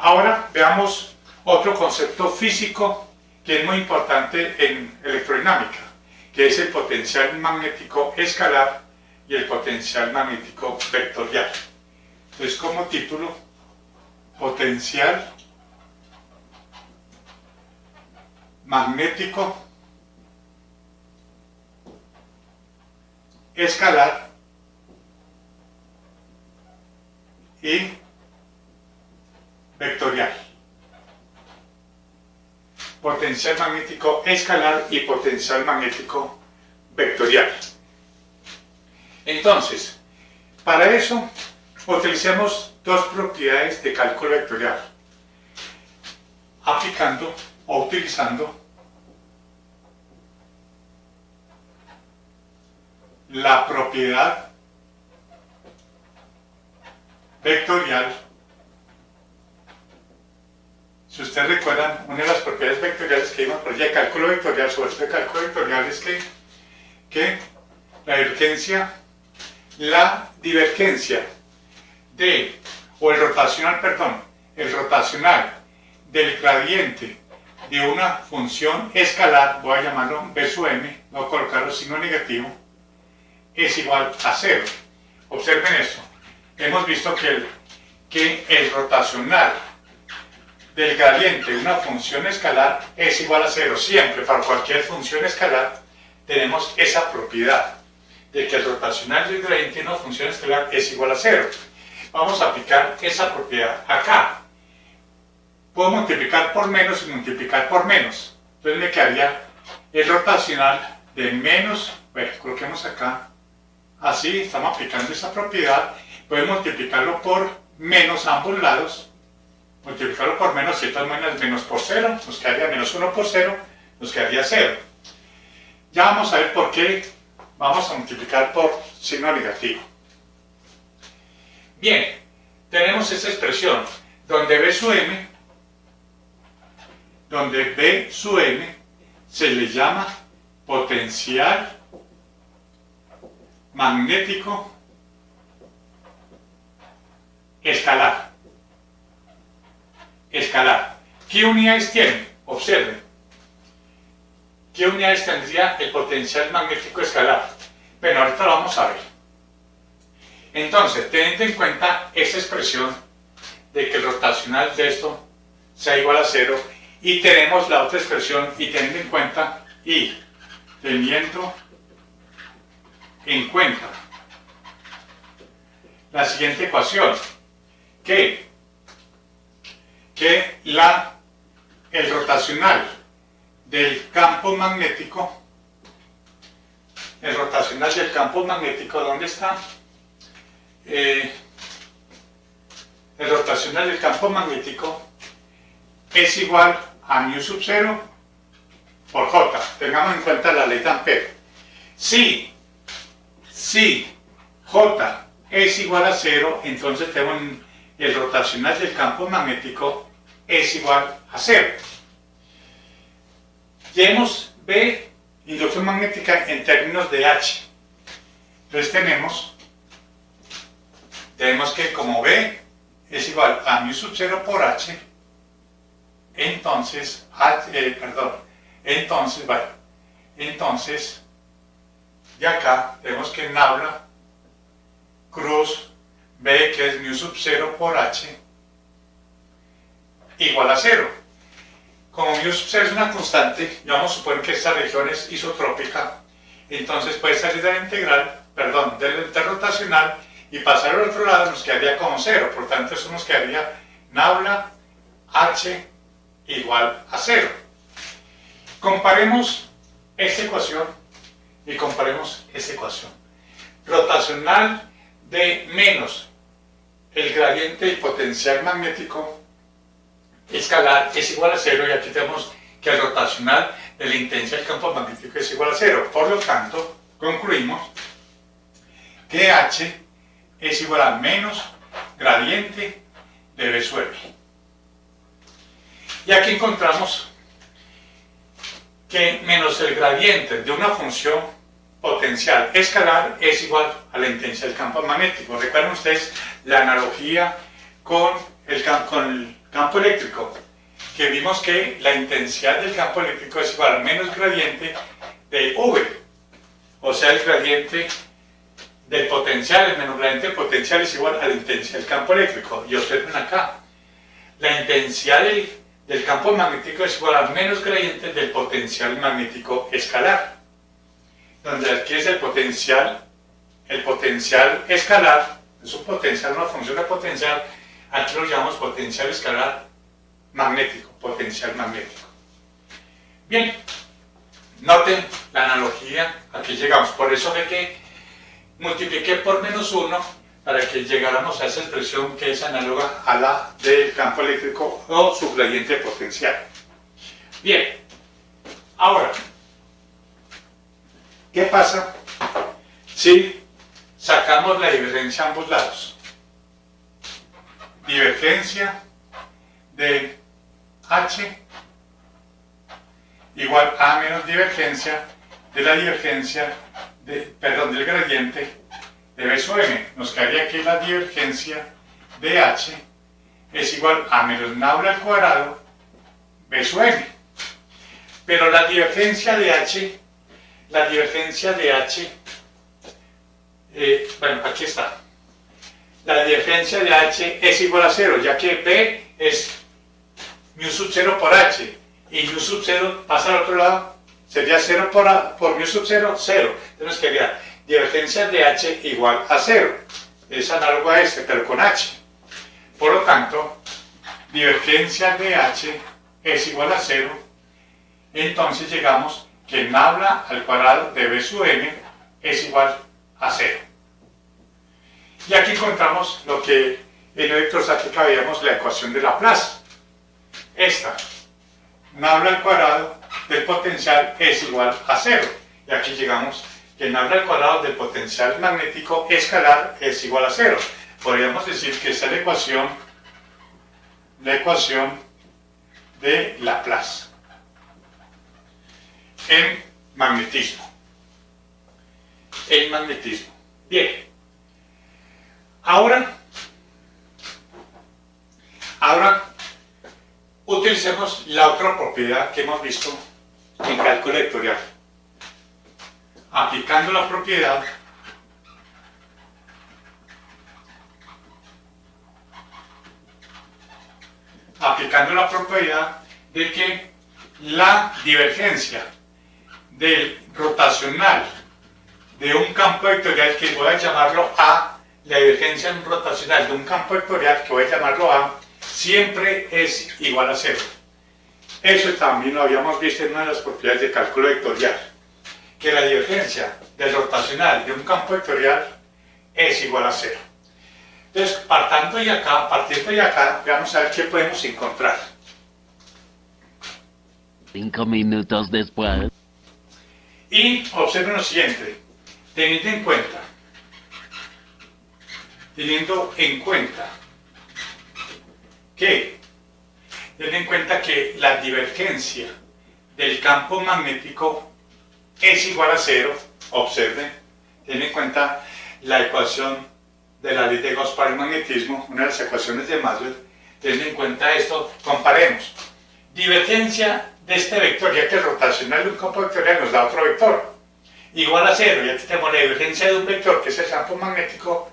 Ahora veamos otro concepto físico que es muy importante en electrodinámica, que es el potencial magnético escalar y el potencial magnético vectorial. Entonces, como título, potencial magnético escalar y vectorial. Potencial magnético escalar y potencial magnético vectorial. Entonces, para eso utilicemos dos propiedades de cálculo vectorial, aplicando o utilizando la propiedad vectorial. Si ustedes recuerdan, una de las propiedades vectoriales que vimos por allá de cálculo vectorial, sobre este cálculo vectorial, es que la divergencia el rotacional del gradiente de una función escalar, voy a llamarlo B sub m, voy a colocar el signo negativo, es igual a 0. Observen esto. Hemos visto que el rotacional del gradiente de una función escalar es igual a 0. Siempre, para cualquier función escalar, tenemos esa propiedad de que el rotacional del gradiente de una función escalar es igual a 0. Vamos a aplicar esa propiedad acá. Puedo multiplicar por menos y multiplicar por menos. Entonces me quedaría el rotacional de menos, bueno, coloquemos acá, así, estamos aplicando esa propiedad. Podemos multiplicarlo por menos a ambos lados. Multiplicarlo por menos, si de todas maneras menos por 0, nos quedaría menos 1 por 0, nos quedaría 0. Ya vamos a ver por qué vamos a multiplicar por signo negativo. Bien, tenemos esta expresión donde B sub m se le llama potencial magnético escalar. ¿Qué unidades tiene? Observen. ¿Qué unidades tendría el potencial magnético escalar? Bueno, ahorita lo vamos a ver. Entonces, teniendo en cuenta esa expresión de que el rotacional de esto sea igual a 0, y tenemos la otra expresión, y teniendo en cuenta la siguiente ecuación, que el rotacional del campo magnético, ¿dónde está? El rotacional del campo magnético es igual a μ sub 0 por J. Tengamos en cuenta la ley de Ampere. Si J es igual a 0, entonces tenemos el rotacional del campo magnético es igual a 0. Llevemos B, inducción magnética, en términos de H. Entonces tenemos que como B es igual a μ sub 0 por H, entonces de acá tenemos que nabla cruz B, que es μ sub 0 por H, igual a 0. Como μ sub 0 es una constante, ya vamos a suponer que esta región es isotrópica, entonces puede salir de la integral, del rotacional, y pasar al otro lado nos quedaría como 0, por tanto eso nos quedaría nabla H igual a 0. Comparemos esta ecuación y comparemos esta ecuación. Rotacional de menos el gradiente del potencial magnético escalar es igual a 0, y aquí tenemos que el rotacional de la intensidad del campo magnético es igual a 0. Por lo tanto, concluimos que H es igual a menos gradiente de B sub m. Y aquí encontramos que menos el gradiente de una función potencial escalar es igual a la intensidad del campo magnético. Recuerden ustedes la analogía con el campo eléctrico, que vimos que la intensidad del campo eléctrico es igual a menos gradiente de V, o sea, el gradiente del potencial, el menos gradiente del potencial es igual a la intensidad del campo eléctrico. Y observen acá, la intensidad del campo magnético es igual al menos gradiente del potencial magnético escalar, donde aquí es el potencial escalar, es un potencial, una función de potencial, aquí lo llamamos potencial escalar magnético, potencial magnético. Bien, noten la analogía, aquí llegamos, por eso fue que multipliqué por menos 1 para que llegáramos a esa expresión que es análoga a la del campo eléctrico o su gradiente potencial. Bien, ahora, ¿qué pasa si sacamos la divergencia a ambos lados? Divergencia de H igual a menos divergencia de la divergencia del gradiente de B sub m. Nos quedaría que la divergencia de H es igual a menos nabla al cuadrado B sub m. Pero la divergencia de H, bueno, aquí está. La divergencia de H es igual a 0, ya que B es mu sub 0 por H, y mu sub 0 pasa al otro lado, sería 0 por mu sub 0, 0. Entonces quedaría divergencia de H igual a 0. Es análogo a este, pero con H. Por lo tanto, divergencia de H es igual a 0. Entonces llegamos que nabla al cuadrado de B sub m es igual a 0. Y aquí encontramos lo que en electrostática veíamos la ecuación de Laplace. Esta, nabla al cuadrado del potencial es igual a 0. Y aquí llegamos que nabla al cuadrado del potencial magnético escalar es igual a 0. Podríamos decir que esta es la ecuación de Laplace en magnetismo. Bien. Ahora utilicemos la otra propiedad que hemos visto en cálculo vectorial. Aplicando la propiedad de que la divergencia del rotacional de un campo vectorial, que voy a llamarlo A, la divergencia rotacional de un campo vectorial, que voy a llamarlo A, siempre es igual a 0. Eso también lo habíamos visto en una de las propiedades de cálculo vectorial, que la divergencia del rotacional de un campo vectorial es igual a 0. Entonces, partiendo de acá, vamos a ver qué podemos encontrar. 5 minutos después. Y observen lo siguiente, teniendo en cuenta que la divergencia del campo magnético es igual a 0, observen, ten en cuenta la ecuación de la ley de Gauss para el magnetismo, una de las ecuaciones de Maxwell. Ten en cuenta esto, comparemos. Divergencia de este vector, ya que el rotacional de un campo vectorial nos da otro vector, igual a 0, ya que tenemos la divergencia de un vector, que es el campo magnético,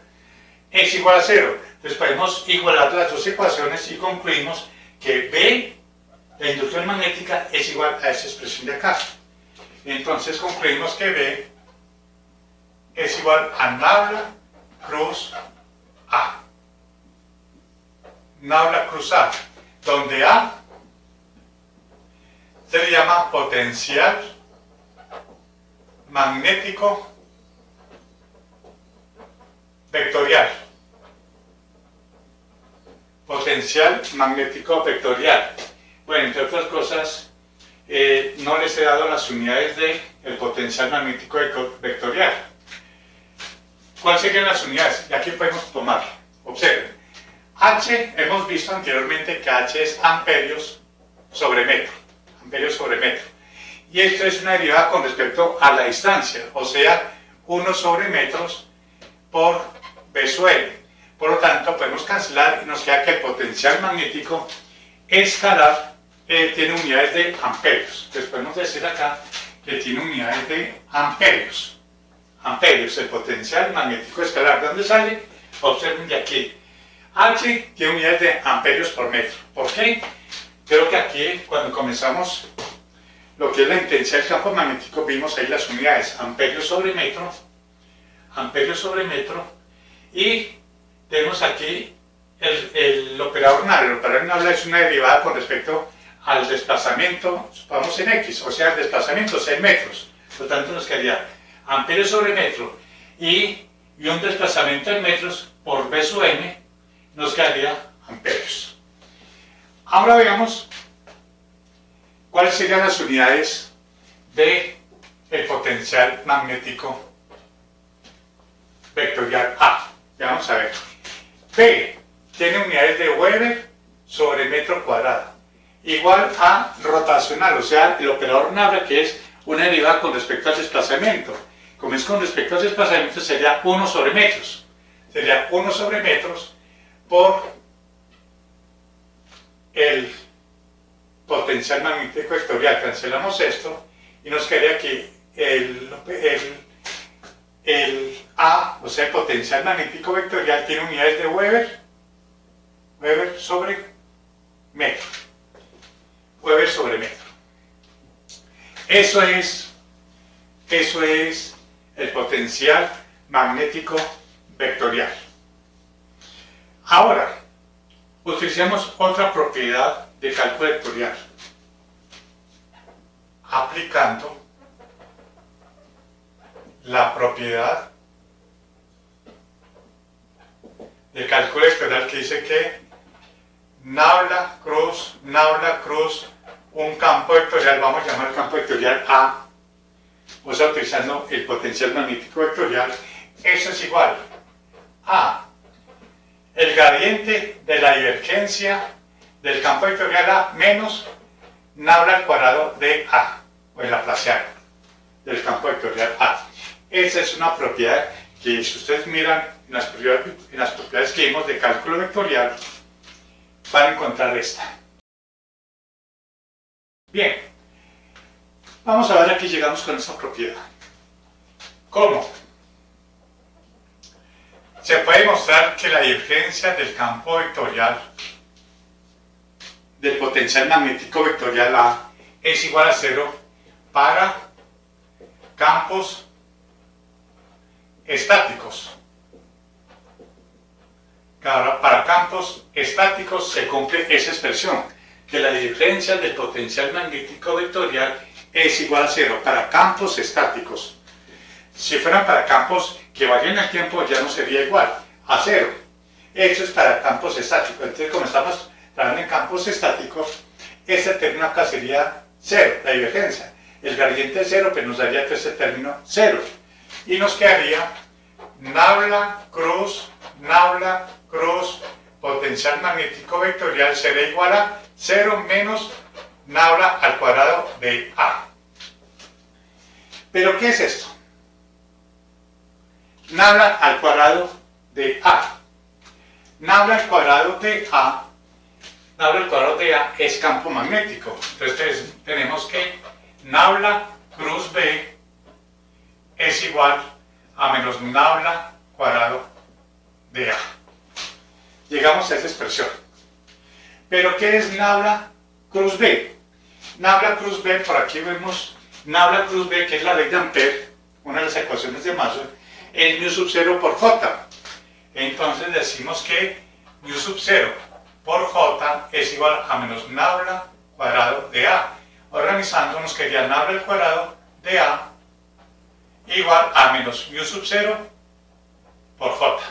es igual a 0. Entonces podemos igualar las dos ecuaciones y concluimos que B, la inducción magnética, es igual a esa expresión de acá. Entonces concluimos que B es igual a nabla cruz A. Nabla cruz A, donde A se le llama potencial magnético vectorial. Potencial magnético vectorial. Bueno, entre otras cosas, no les he dado las unidades del potencial magnético vectorial. ¿Cuáles serían las unidades? Y aquí podemos tomar. Observen. H, hemos visto anteriormente que H es amperios sobre metro. Amperios sobre metro. Y esto es una derivada con respecto a la distancia, o sea, 1 sobre metros por B sub m. Por lo tanto, podemos podemos cancelar y nos queda que el potencial magnético escalar tiene unidades de amperios. Entonces podemos decir acá que tiene unidades de amperios. Amperios, el potencial magnético escalar. ¿De dónde sale? Observen de aquí. H tiene unidades de amperios por metro. ¿Por qué? Creo que aquí, cuando comenzamos lo que es la intensidad del campo magnético, vimos ahí las unidades amperios sobre metro, y tenemos aquí el operador nabla. El operador nabla es una derivada con respecto al desplazamiento, supongamos en X, o sea, el desplazamiento 6 metros. Por lo tanto, nos quedaría amperios sobre metro y un desplazamiento en metros por B sub m, nos quedaría amperios. Ahora veamos cuáles serían las unidades del potencial magnético vectorial A. Ya vamos a ver. P tiene unidades de Weber sobre metro cuadrado, igual a rotacional, o sea, el operador nabla, que es una derivada con respecto al desplazamiento. Como es con respecto al desplazamiento, sería 1 sobre metros. Sería 1 sobre metros por el potencial magnético vectorial. Cancelamos esto y nos quedaría aquí el A, o sea, el potencial magnético vectorial, tiene unidades de Weber sobre metro. Weber sobre metro. Eso es el potencial magnético vectorial. Ahora, utilicemos otra propiedad de cálculo vectorial, aplicando la propiedad de cálculo vectorial que dice que nabla, cruz, un campo vectorial, vamos a llamar el campo vectorial A, o sea, utilizando el potencial magnético vectorial, eso es igual a el gradiente de la divergencia del campo vectorial A menos nabla al cuadrado de A, o el laplaciano del campo vectorial A. Esa es una propiedad que, si ustedes miran en las propiedades que vimos de cálculo vectorial, van a encontrar esta. Bien, vamos a ver a qué llegamos con esa propiedad. ¿Cómo? Se puede mostrar que la divergencia del campo vectorial del potencial magnético vectorial A es igual a 0 para campos estáticos. Ahora, para campos estáticos se cumple esa expresión, que la diferencia del potencial magnético vectorial es igual a 0 para campos estáticos. Si fueran para campos que varían el tiempo, ya no sería igual a 0. Eso es para campos estáticos. Entonces, como estamos trabajando en campos estáticos, ese término acá sería 0, la divergencia. El gradiente es 0, pero nos daría que ese término 0. Y nos quedaría nabla, cruz, potencial magnético vectorial será igual a 0 menos nabla al cuadrado de A. ¿Pero qué es esto? Nabla al cuadrado de A. Nabla al cuadrado de A es campo magnético. Entonces tenemos que nabla cruz B es igual a menos nabla cuadrado de A. Llegamos a esa expresión. ¿Pero qué es nabla cruz B? Nabla cruz B, por aquí vemos nabla cruz B, que es la ley de Ampère, una de las ecuaciones de Maxwell, es mu sub 0 por J. Entonces decimos que mu sub 0 por J es igual a menos nabla cuadrado de A. Organizando nos quedaría nabla al cuadrado de A igual a menos mu sub 0 por J.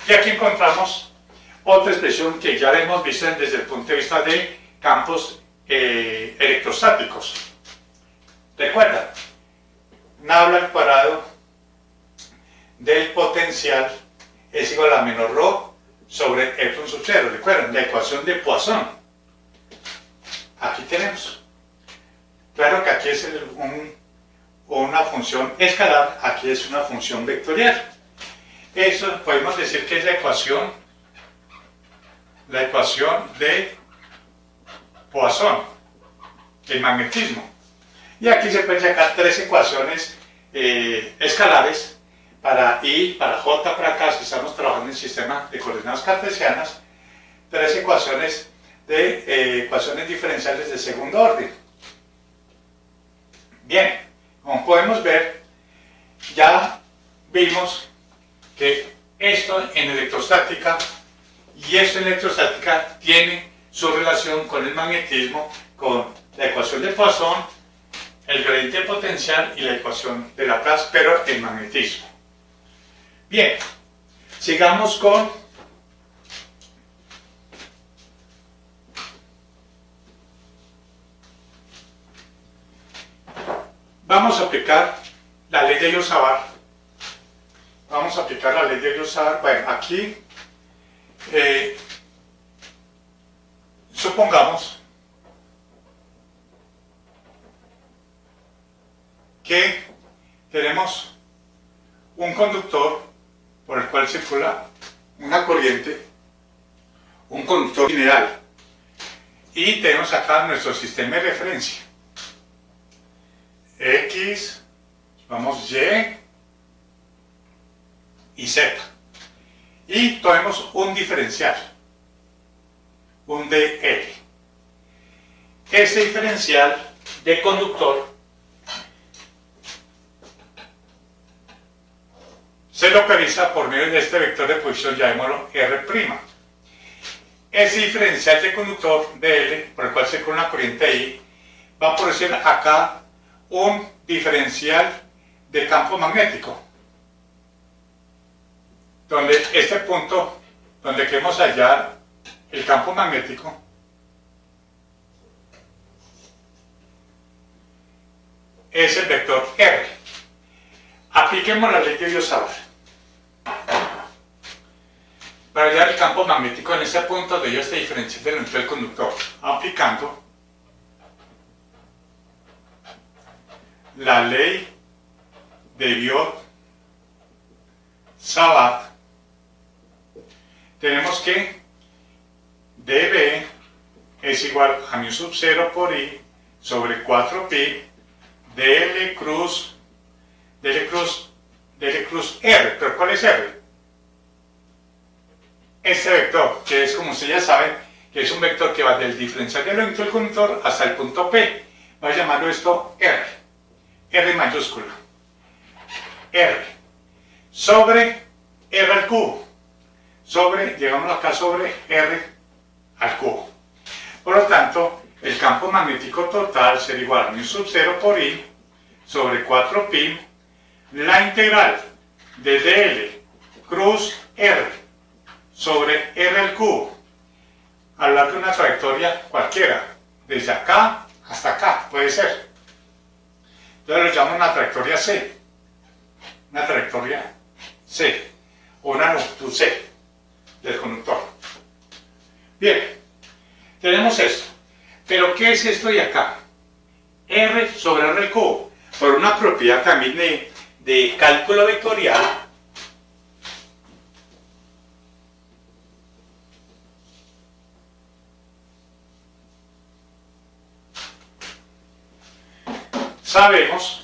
Y aquí encontramos otra expresión que ya la hemos visto desde el punto de vista de campos electrostáticos. Recuerda, nabla al cuadrado del potencial es igual a menos rho sobre epsilon sub 0. Recuerden, la ecuación de Poisson. Aquí tenemos. Claro que aquí es una función escalar, aquí es una función vectorial. Eso podemos decir que es la ecuación de Poisson, el magnetismo. Y aquí se pueden sacar tres ecuaciones escalares para I, para J, para K, si estamos trabajando en sistema de coordenadas cartesianas, tres ecuaciones de ecuaciones diferenciales de segundo orden. Bien, como podemos ver, ya vimos que esto en electrostática y esto en electrostática tiene su relación con el magnetismo, con la ecuación de Poisson, el gradiente de potencial y la ecuación de Laplace, pero en magnetismo. Bien, sigamos con vamos a aplicar la ley de Biot-Savart. Vamos a aplicar la ley de Biot-Savart. Bueno, aquí supongamos que tenemos un conductor por el cual circula una corriente, un conductor lineal, y tenemos acá nuestro sistema de referencia. X, vamos Y y Z. Y tomemos un diferencial, un dL. Ese diferencial de conductor se localiza por medio de este vector de posición, llamémoslo R'. Ese diferencial de conductor dL, por el cual circula una corriente I, va a producir acá un diferencial de campo magnético, donde este punto donde queremos hallar el campo magnético es el vector R. Apliquemos la ley de Biot-Savart para hallar el campo magnético en ese punto de este diferencial de la longitud del conductor, aplicando la ley de Biot-Savart. Tenemos que dB es igual a mu sub 0 por I sobre 4pi dL cruz R. ¿Pero cuál es R? Este vector, que es, como ustedes ya saben, que es un vector que va del diferencial de la longitud del conductor hasta el punto P. Voy a llamarlo esto R. R mayúscula. R. Sobre R al cubo. Llegamos acá sobre R al cubo. Por lo tanto, el campo magnético total será igual a mu sub 0 por I sobre 4pi, la integral de dL cruz R sobre R al cubo, a lo largo de una trayectoria cualquiera, desde acá hasta acá, puede ser. Entonces lo llamo una trayectoria C, o una longitud C del conductor. Bien, tenemos esto. Pero ¿qué es esto de acá? R sobre R al cubo, por una propiedad también de cálculo vectorial. Sabemos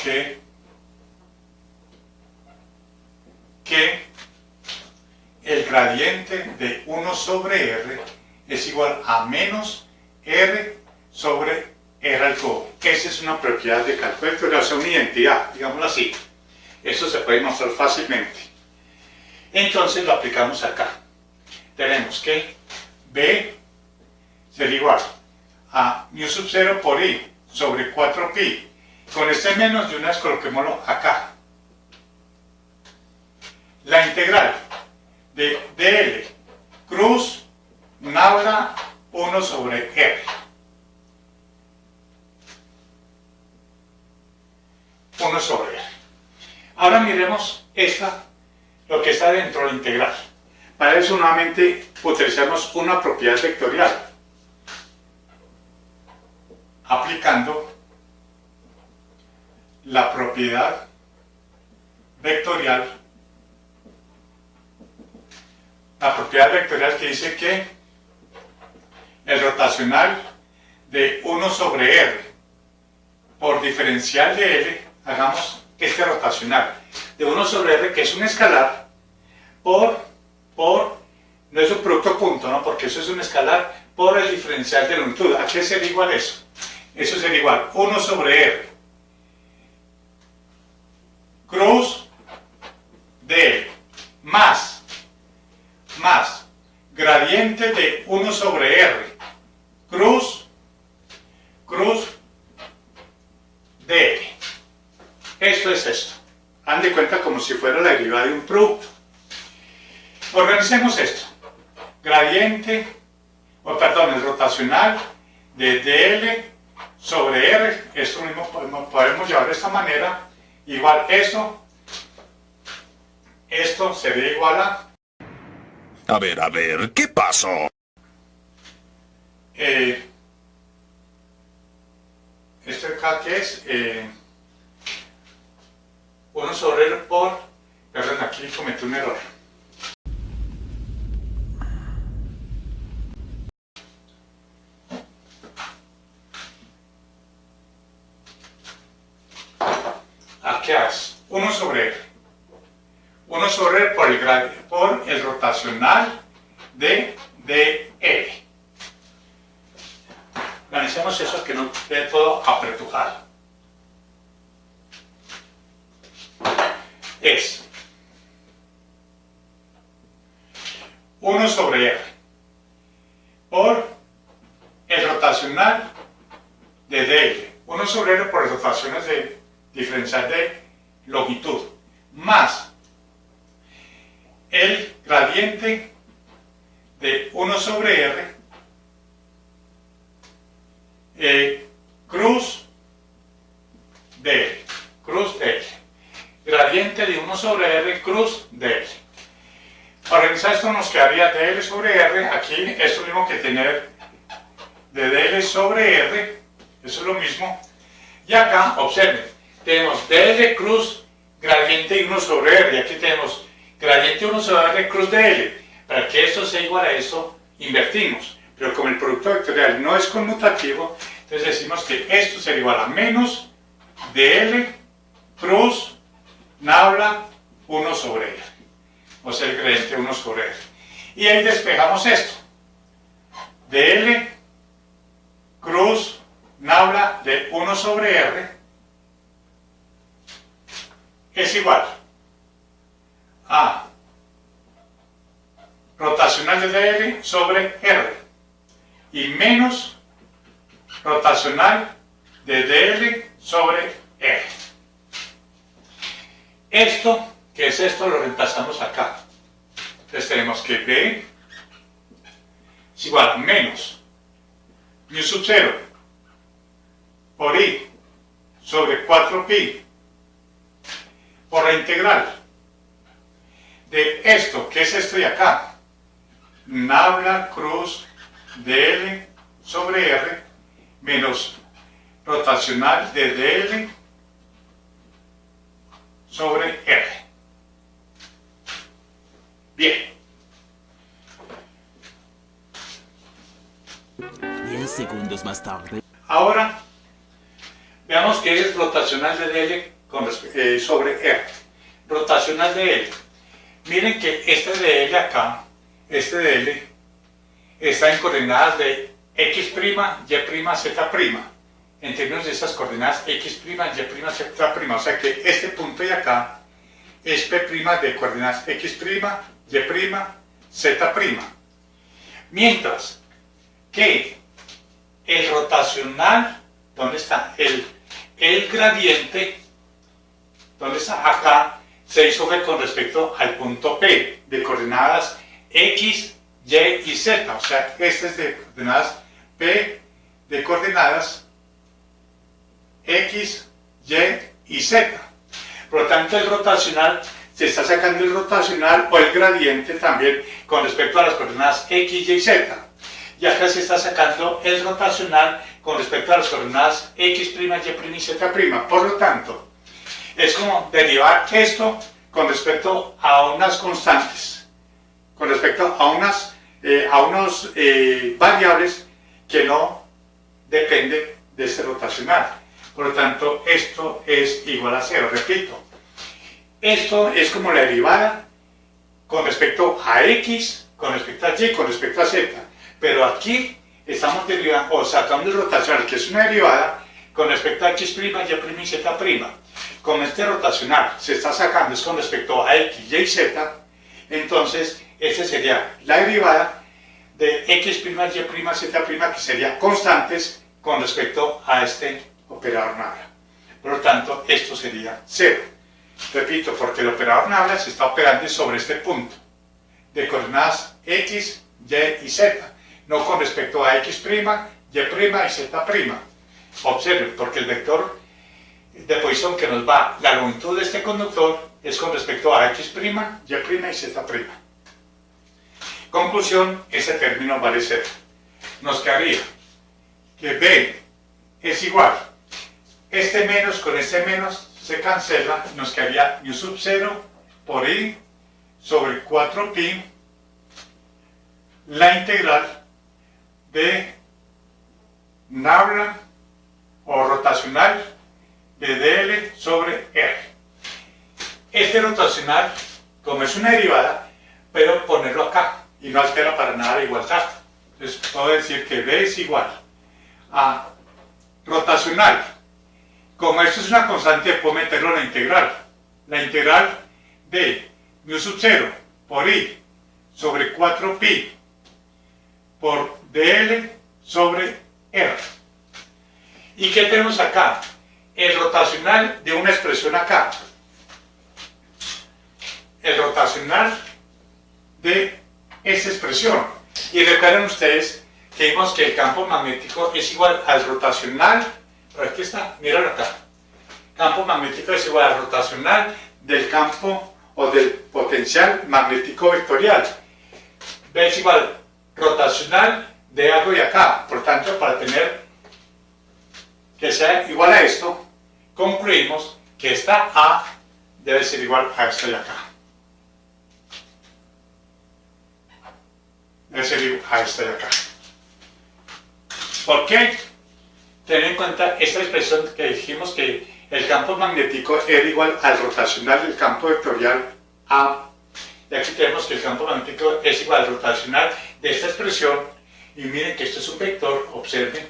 que el gradiente de 1 sobre R es igual a menos R sobre R al cubo. Esa es una propiedad de cálculo vectorial, o sea, una identidad, digámoslo así. Esto se puede mostrar fácilmente. Entonces lo aplicamos acá. Tenemos que B será igual a mu sub 0 por I sobre 4pi. Con este menos, de una vez coloquémoslo acá. La integral de dL cruz nabla 1 sobre R. 1 sobre R. Ahora miremos lo que está dentro de la integral. Para eso nuevamente utilizamos una propiedad vectorial, aplicando la propiedad vectorial. La propiedad vectorial que dice que el rotacional de 1 sobre r por diferencial de L, hagamos este rotacional de 1 sobre r, que es un escalar, no es un producto punto, ¿no? Porque eso es un escalar, por el diferencial de longitud. ¿A qué sería igual eso? Eso sería igual 1 sobre r cruz de L más gradiente de 1 sobre r cruz de L. Esto es esto. Hagan de cuenta como si fuera la derivada de un producto. Organicemos esto. Gradiente, el rotacional de dl sobre r, esto mismo podemos llevar de esta manera, igual esto sería igual A ver, ¿qué pasó? esto acá que es 1 sobre r por, perdón, aquí cometí un error. Aquí es 1 sobre r. 1 sobre r por el rotacional de dl. Organicemos eso que no quede todo apretujado. Es 1 sobre r por el rotacional de dl. 1 sobre r por el rotacional de diferencial de longitud más el gradiente de 1 sobre r cruz de L. Gradiente de 1 sobre r cruz de L. Para organizar esto nos quedaría dl sobre r. Aquí es lo mismo que tener de dl sobre r. Eso es lo mismo. Y acá, observen, tenemos dl cruz gradiente de 1 sobre r. Y aquí tenemos gradiente de 1 sobre r cruz de L. Para que esto sea igual a esto, invertimos. Pero como el producto vectorial no es conmutativo, entonces decimos que esto sería igual a menos dl cruz nabla 1 sobre r. O sea, el gradiente 1 sobre r. Y ahí despejamos esto. dl cruz nabla de 1 sobre r es igual a rotacional de dl sobre r y menos rotacional de dl sobre r. Esto, ¿qué es esto? Lo reemplazamos acá. Entonces tenemos que b es igual a menos mu sub 0 por i sobre 4pi por la integral de esto, que es esto de acá, nabla cruz dl sobre r menos rotacional de dl sobre r. Bien. 10 segundos más tarde. Ahora, veamos qué es rotacional de dl sobre r. Rotacional de L. Miren que este de L acá, este de L, está en coordenadas de x', y', z'. En términos de estas coordenadas x', y', z'. O sea que este punto de acá es P' de coordenadas x', y', z'. Mientras que el rotacional, ¿dónde está? El gradiente, ¿dónde está? Acá se hizo con respecto al punto P de coordenadas x, y y z. O sea, este es de coordenadas P de coordenadas x, y z. Por lo tanto, el rotacional, se está sacando el rotacional o el gradiente también con respecto a las coordenadas x, y z. Y acá se está sacando el rotacional con respecto a las coordenadas x', y', y z'. Por lo tanto, Es como derivar esto con respecto a unas constantes, con respecto a unos variables que no dependen de este rotacional. Por lo tanto, esto es igual a 0. Repito, esto es como la derivada con respecto a x, con respecto a y, con respecto a z. Pero aquí estamos derivando, o sacando el rotacional, que es una derivada, con respecto a x', y' y z'. Como este rotacional se está sacando es con respecto a x, y, z, entonces esta sería la derivada de x', y', z', que serían constantes con respecto a este operador nabla. Por lo tanto, esto sería 0. Repito, porque el operador nabla se está operando sobre este punto de coordenadas x, y y z, no con respecto a x', y', y z'. Observen, porque el vector de posición que nos va la longitud de este conductor es con respecto a x', y', y z'. Conclusión, ese término vale 0. Nos quedaría que b es igual, este menos con este menos se cancela, nos quedaría μ0 por i sobre 4pi, la integral de nabla o rotacional de dl sobre r. Este rotacional, como es una derivada, pero ponerlo acá y no altera para nada la igualdad. Entonces puedo decir que b es igual a rotacional. Como esto es una constante, puedo meterlo en la integral. La integral de μ0 por i sobre 4pi por dl sobre r. ¿Y qué tenemos acá? El rotacional de una expresión acá. El rotacional de esta expresión. Y recuerden ustedes que vimos que el campo magnético es igual al rotacional. Pero aquí está, míralo acá. Campo magnético es igual al rotacional del campo o del potencial magnético vectorial. B es igual rotacional de algo de acá. Por tanto, para tener que sea igual a esto, concluimos que esta A debe ser igual a esta de acá. Debe ser igual a esta de acá. ¿Por qué? Ten en cuenta esta expresión que dijimos que el campo magnético era igual al rotacional del campo vectorial A. Y aquí tenemos que el campo magnético es igual al rotacional de esta expresión. Y miren que esto es un vector, observen.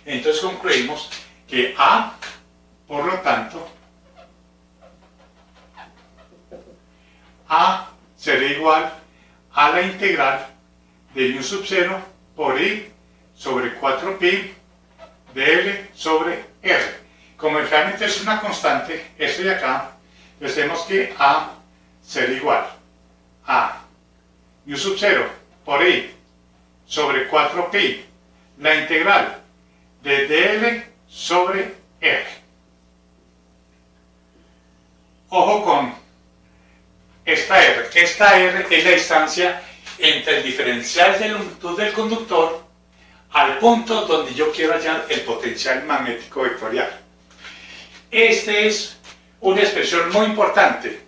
Entonces concluimos que A, por lo tanto, A será igual a la integral de μ0 por i sobre 4pi dl sobre r. Como realmente es una constante, esto de acá, pues tenemos que A será igual a μ0 por i sobre 4pi, la integral de dl sobre r. Ojo con esta r. Esta r es la distancia entre el diferencial de longitud del conductor al punto donde yo quiero hallar el potencial magnético vectorial. Esta es una expresión muy importante,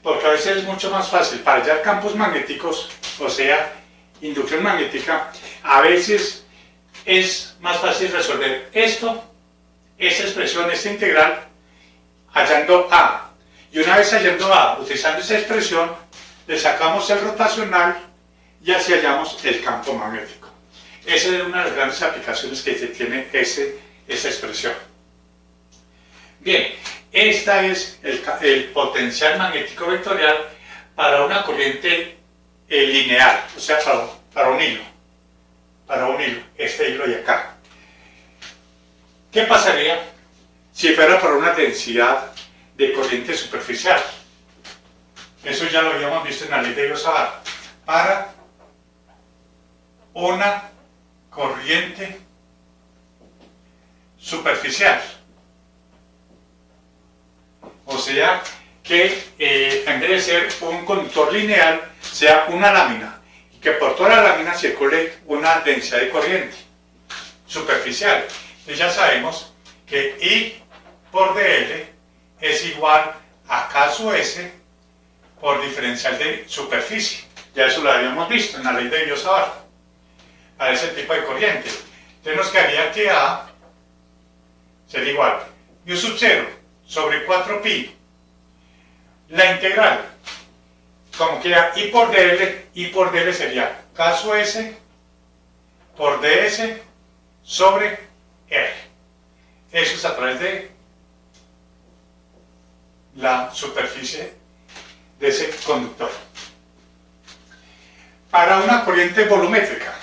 porque a veces es mucho más fácil para hallar campos magnéticos, o sea, inducción magnética, a veces es más fácil resolver esto, esta expresión, esta integral, hallando A. Y una vez hallando A, utilizando esa expresión, le sacamos el rotacional y así hallamos el campo magnético. Esa es una de las grandes aplicaciones que tiene esa expresión. Bien, esta es el potencial magnético vectorial para una corriente lineal, o sea, para un hilo. Para un hilo, este hilo de acá. ¿Qué pasaría si fuera para una densidad de corriente superficial? Eso ya lo habíamos visto en la ley de Biot-Savart. Para una corriente superficial. O sea, que en vez de ser un conductor lineal, sea una lámina. Y que por toda la lámina circule una densidad de corriente superficial. Entonces ya sabemos que I por dl es igual a K sub S por diferencial de superficie. Ya eso lo habíamos visto en la ley de Biot-Savart para ese tipo de corriente. Entonces nos quedaría que A sería igual mu sub 0 sobre 4pi, la integral, como queda I por dl sería K sub S por ds sobre R. Eso es a través de la superficie de ese conductor. Para una corriente volumétrica,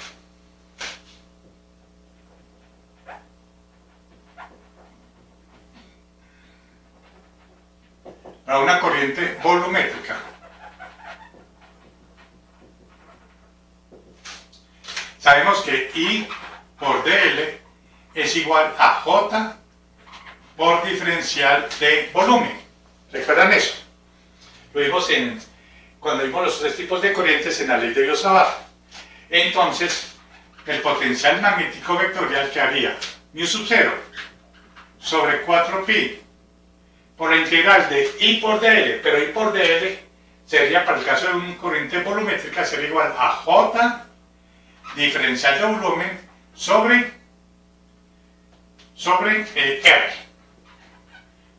sabemos que I por dl es igual a J por diferencial de volumen. ¿Recuerdan eso? Lo vimos cuando vimos los tres tipos de corrientes en la ley de Biot-Savart. Entonces, el potencial magnético vectorial que haría mu sub 0 sobre 4pi por la integral de I por dl, pero I por dl sería, para el caso de una corriente volumétrica, sería igual a J diferencial de volumen sobre R.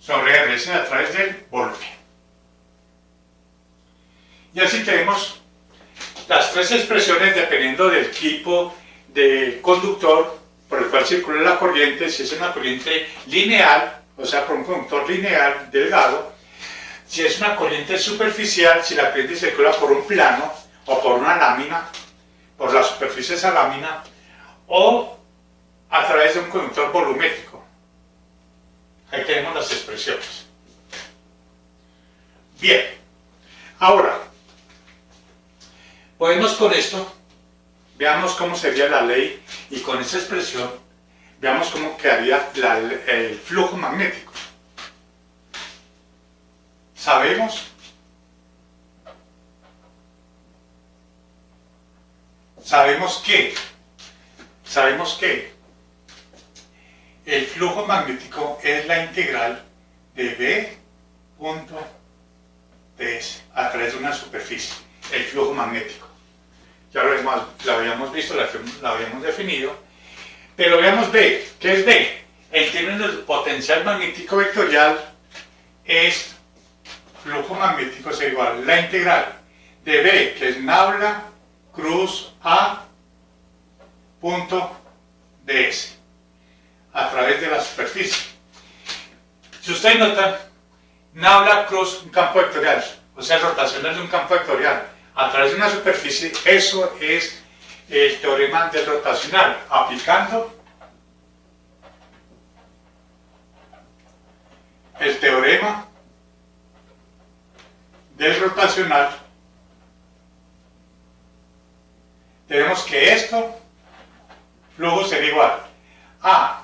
Sobre R, es a través del volumen. Y así tenemos las tres expresiones dependiendo del tipo de conductor por el cual circula la corriente. Si es una corriente lineal, o sea, por un conductor lineal delgado; si es una corriente superficial, si la corriente circula por un plano o por una lámina, por la superficie de esa lámina, o a través de un conductor volumétrico. Ahí tenemos las expresiones. Bien, ahora podemos con esto, veamos cómo sería la ley, y con esa expresión veamos cómo quedaría el flujo magnético. Sabemos que el flujo magnético es la integral de B punto ds a través de una superficie, el flujo magnético. Ya lo habíamos visto, lo habíamos definido, pero veamos B. ¿Qué es B? En términos de potencial magnético vectorial, es flujo magnético es igual a la integral de B, que es nabla cruz A punto ds a través de la superficie. Si ustedes notan, nabla cruz un campo vectorial, o sea, rotacional de un campo vectorial a través de una superficie. Eso es el teorema del rotacional, aplicando el teorema del rotacional. Tenemos que esto, flujo, sería igual a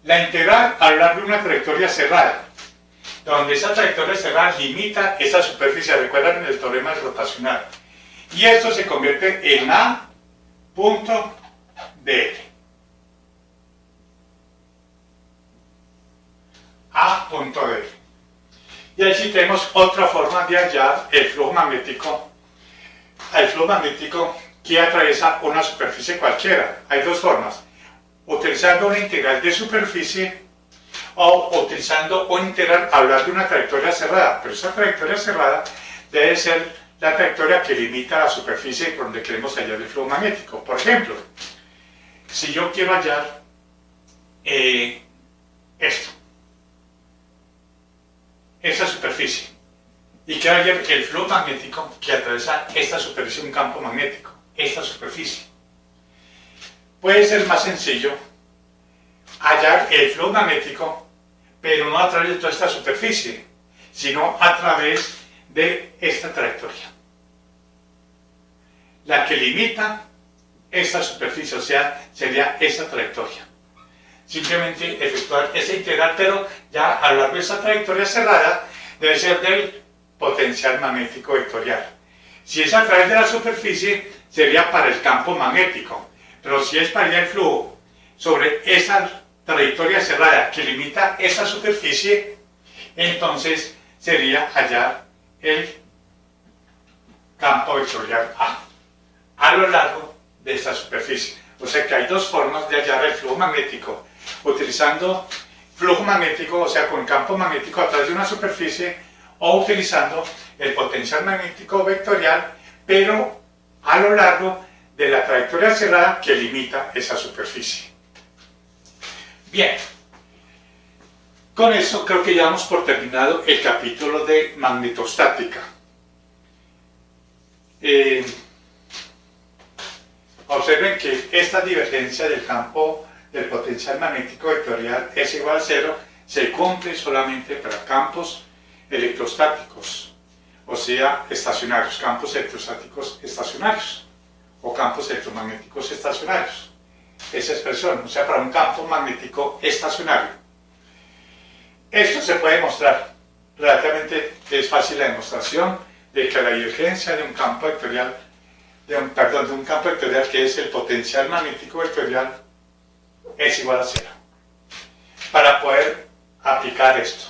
la integral a lo largo de una trayectoria cerrada, donde esa trayectoria cerrada limita esa superficie. Recuerdan el teorema del rotacional. Y esto se convierte en A punto dl. A punto dl. Y así tenemos otra forma de hallar el flujo magnético. El flujo magnético que atraviesa una superficie cualquiera. Hay dos formas: utilizando una integral de superficie o utilizando una integral a hablar de una trayectoria cerrada. Pero esa trayectoria cerrada debe ser la trayectoria que limita la superficie por donde queremos hallar el flujo magnético. Por ejemplo, si yo quiero hallar esta superficie, y quiero hallar el flujo magnético que atraviesa esta superficie, un campo magnético, esta superficie, puede ser más sencillo hallar el flujo magnético, pero no a través de toda esta superficie, sino a través de esta trayectoria, la que limita esta superficie, o sea, sería esta trayectoria. Simplemente efectuar esa integral, pero ya a lo largo de esa trayectoria cerrada debe ser del potencial magnético vectorial. Si es a través de la superficie, sería para el campo magnético, pero si es para hallar el flujo sobre esa trayectoria cerrada que limita esa superficie, Entonces sería hallar el campo vectorial a lo largo de esta superficie. O sea que hay dos formas de hallar el flujo magnético, utilizando flujo magnético, o sea con campo magnético a través de una superficie, o utilizando el potencial magnético vectorial, pero a lo largo de la trayectoria cerrada que limita esa superficie. Bien, con eso creo que ya damos por terminado el capítulo de magnetostática. Observen que esta divergencia del campo del potencial magnético vectorial es igual a 0, se cumple solamente para campos electrostáticos, o sea, estacionarios, campos electrostáticos estacionarios, o campos electromagnéticos estacionarios. Esa expresión, o sea, para un campo magnético estacionario. Esto se puede demostrar, relativamente es fácil la demostración de que la divergencia de un campo vectorial, de un campo vectorial que es el potencial magnético vectorial, es igual a 0. Para poder aplicar esto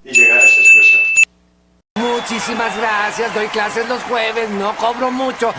y llegar a esa expresión. Muchísimas gracias, doy clases los jueves, no cobro mucho.